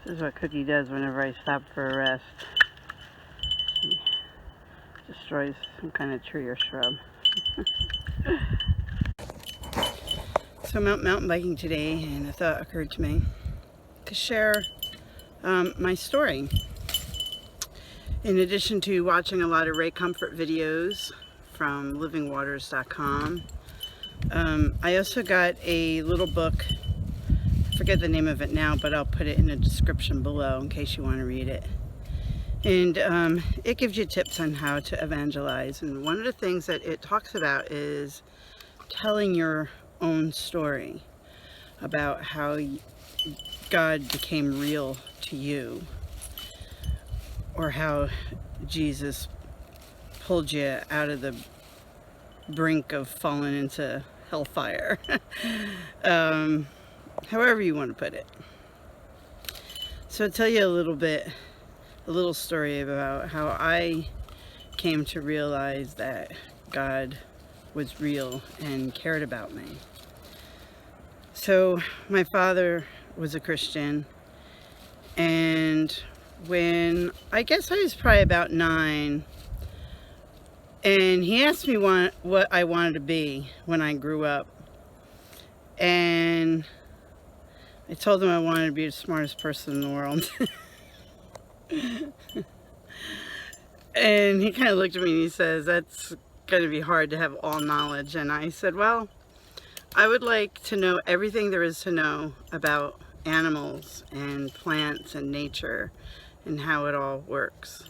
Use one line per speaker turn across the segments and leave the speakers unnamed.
This is what Cookie does whenever I stop for a rest. She destroys some kind of tree or shrub. So I'm out mountain biking today, and a thought occurred to me to share my story. In addition to watching a lot of Ray Comfort videos from livingwaters.com, I also got a little book. I forget the name of it now, but I'll put it in the description below in case you want to read it. And it gives you tips on how to evangelize. And one of the things that it talks about is telling your own story about how God became real to you, or how Jesus pulled you out of the brink of falling into hellfire. However you want to put it. So I'll tell you a little story about how I came to realize that God was real and cared about me. So my father was a Christian, and when I guess I was probably about 9, and he asked me what I wanted to be when I grew up, and I told him I wanted to be the smartest person in the world. And he kind of looked at me and he says, that's going to be hard to have all knowledge. And I said, well, I would like to know everything there is to know about animals and plants and nature and how it all works.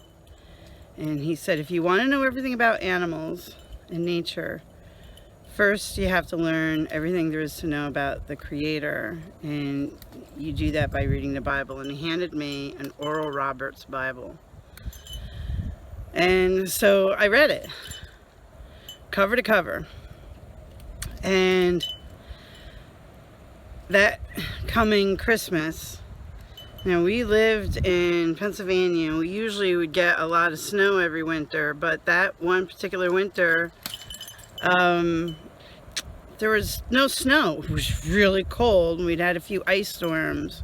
And he said, if you want to know everything about animals and nature, first you have to learn everything there is to know about the Creator, and you do that by reading the Bible. And he handed me an Oral Roberts Bible. And so I read it, cover to cover. And that coming Christmas, we lived in Pennsylvania. We usually would get a lot of snow every winter, but that one particular winter, there was no snow. It was really cold, and we'd had a few ice storms,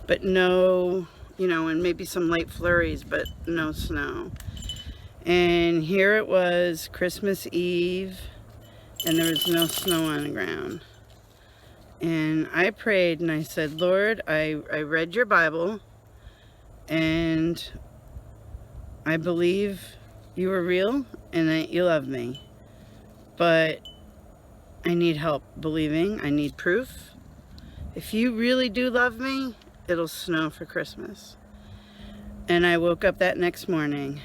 but no, and maybe some light flurries, but no snow. And here it was, Christmas Eve, and there was no snow on the ground. And I prayed and I said, Lord, I read your Bible, and I believe you are real and that you love me. But I need help believing. I need proof. If you really do love me, it'll snow for Christmas. And I woke up that next morning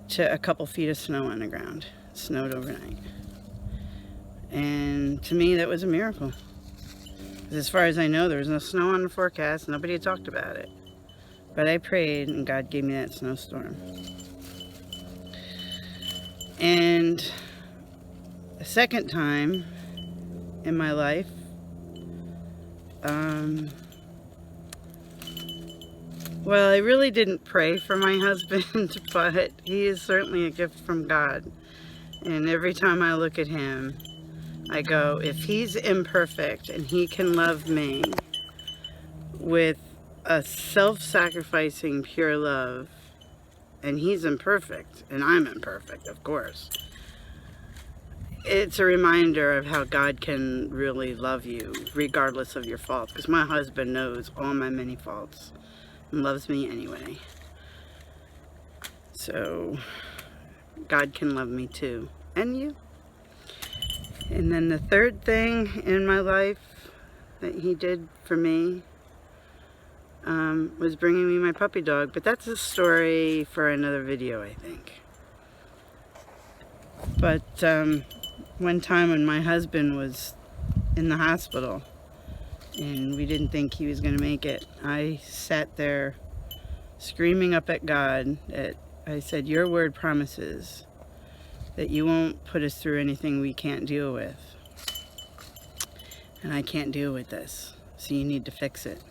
to a couple feet of snow on the ground. It snowed overnight. And to me, that was a miracle. As far as I know, there was no snow on the forecast. Nobody had talked about it. But I prayed, and God gave me that snowstorm. And the second time in my life, well, I really didn't pray for my husband, but he is certainly a gift from God. And every time I look at him, I go, if he's imperfect and he can love me with a self-sacrificing, pure love, and he's imperfect, and I'm imperfect, of course, it's a reminder of how God can really love you, regardless of your faults. Because my husband knows all my many faults and loves me anyway. So God can love me too, and you. And then the third thing in my life that he did for me was bringing me my puppy dog. But that's a story for another video, I think. But one time when my husband was in the hospital and we didn't think he was going to make it, I sat there screaming up at God that I said, your word promises that you won't put us through anything we can't deal with. And I can't deal with this, so you need to fix it.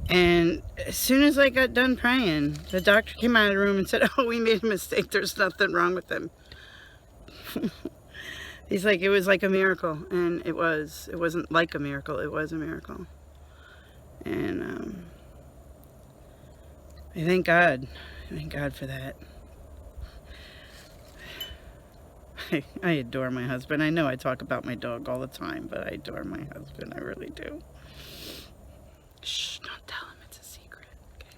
And as soon as I got done praying, the doctor came out of the room and said, oh, we made a mistake. There's nothing wrong with him. He's like, it was like a miracle. And it was. It wasn't like a miracle. It was a miracle. And I thank God. I thank God for that. I adore my husband. I know I talk about my dog all the time, but I adore my husband. I really do. Shh, don't tell him, it's a secret. Okay.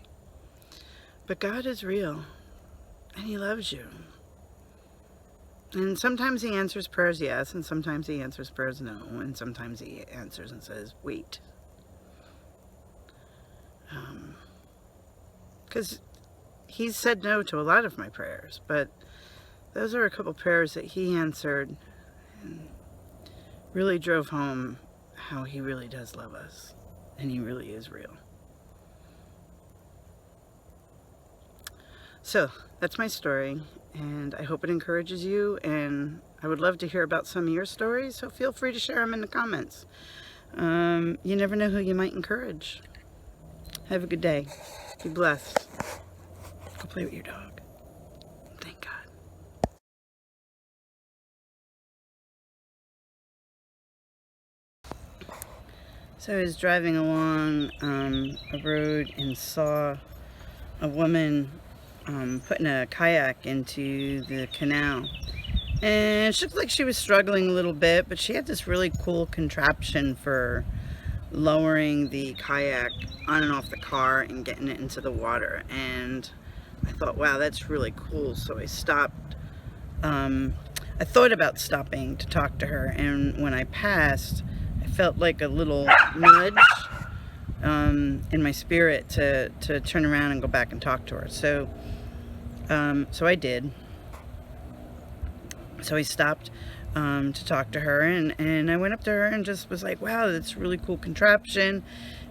But God is real, and He loves you. And sometimes He answers prayers yes, and sometimes He answers prayers no, and sometimes He answers and says, wait. Because He's said no to a lot of my prayers, but those are a couple prayers that He answered and really drove home how He really does love us, and He really is real. So that's my story, and I hope it encourages you, and I would love to hear about some of your stories, so feel free to share them in the comments. You never know who you might encourage. Have a good day. Be blessed. Go play with your dog. Thank God. So I was driving along a road and saw a woman putting a kayak into the canal. And she looked like she was struggling a little bit, but she had this really cool contraption for lowering the kayak on and off the car and getting it into the water. And I thought, wow, that's really cool. So I stopped. I thought about stopping to talk to her, and when I passed, I felt like a little nudge in my spirit to turn around and go back and talk to her. So I did. So I stopped to talk to her, and I went up to her and just was like, wow, that's a really cool contraption.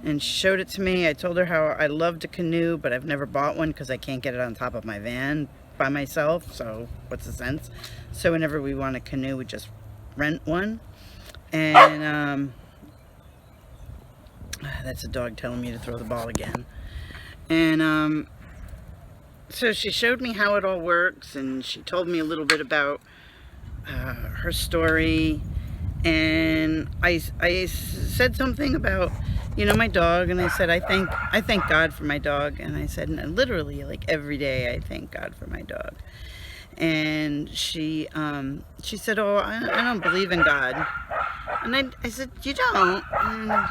And she showed it to me. I told her how I love to canoe, but I've never bought one because I can't get it on top of my van by myself, so what's the sense? So whenever we want a canoe, we just rent one. And that's a dog telling me to throw the ball again. And so she showed me how it all works, and she told me a little bit about her story, and I said something about, you know, my dog, and I said I thank God for my dog, and I said, and literally like every day I thank God for my dog. And she said, oh, I don't believe in God. And I said, you don't? And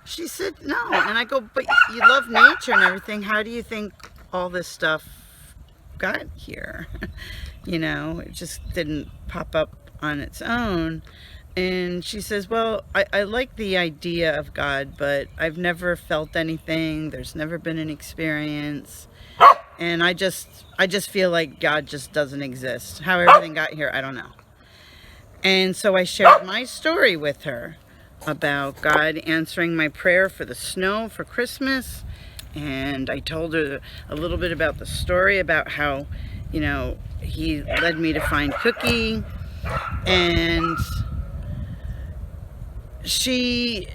she said, no. And I go, but you love nature and everything. How do you think all this stuff got here? You know, it just didn't pop up on its own. And she says, well, I like the idea of God, but I've never felt anything. There's never been an experience. And I just feel like God just doesn't exist. How everything got here, I don't know. And so I shared my story with her about God answering my prayer for the snow for Christmas. And I told her a little bit about the story about how, you know, He led me to find Cookie. And she,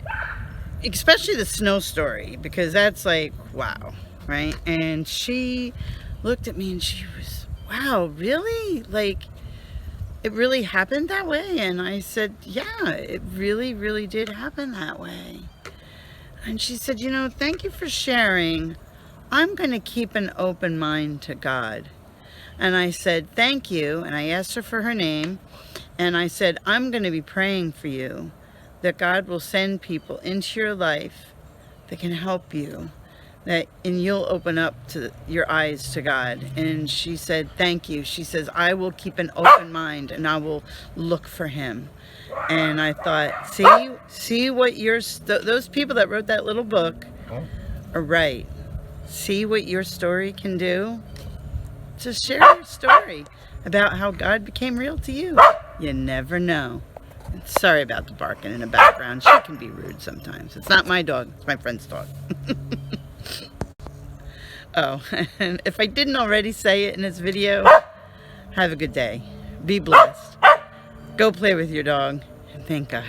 especially the snow story, because that's like, wow, right? And she looked at me and she was, wow, really? Like, it really happened that way? And I said, yeah, it really, really did happen that way. And she said, you know, thank you for sharing. I'm going to keep an open mind to God. And I said, thank you. And I asked her for her name. And I said, I'm going to be praying for you, that God will send people into your life that can help you, and you'll open up to your eyes to God. And she said, thank you. She says, I will keep an open mind and I will look for Him. And I thought, see what those people that wrote that little book are right. See what your story can do. Just share your story about how God became real to you. You never know. Sorry about the barking in the background. She can be rude sometimes. It's not my dog. It's my friend's dog. Oh, and if I didn't already say it in this video, have a good day. Be blessed. Go play with your dog. And thank God.